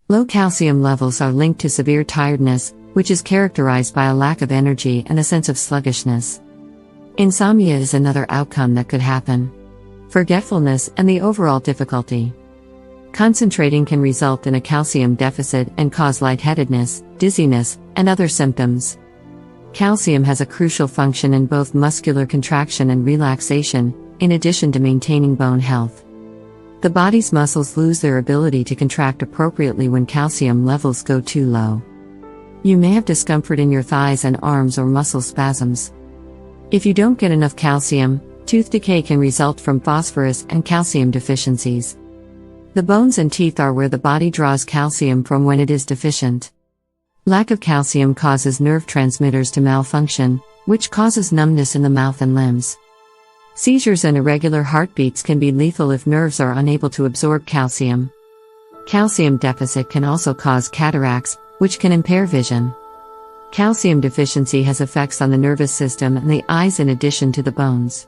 Low calcium levels are linked to severe tiredness, which is characterized by a lack of energy and a sense of sluggishness. Insomnia is another outcome that could happen. Forgetfulness and the overall difficulty. Concentrating can result in a calcium deficit and cause lightheadedness, dizziness, and other symptoms. Calcium has a crucial function in both muscular contraction and relaxation, in addition to maintaining bone health. The body's muscles lose their ability to contract appropriately when calcium levels go too low. You may have discomfort in your thighs and arms or muscle spasms. If you don't get enough calcium, tooth decay can result from phosphorus and calcium deficiencies. The bones and teeth are where the body draws calcium from when it is deficient. Lack of calcium causes nerve transmitters to malfunction, which causes numbness in the mouth and limbs. Seizures and irregular heartbeats can be lethal if nerves are unable to absorb calcium. Calcium deficit can also cause cataracts, which can impair vision. Calcium deficiency has effects on the nervous system and the eyes in addition to the bones.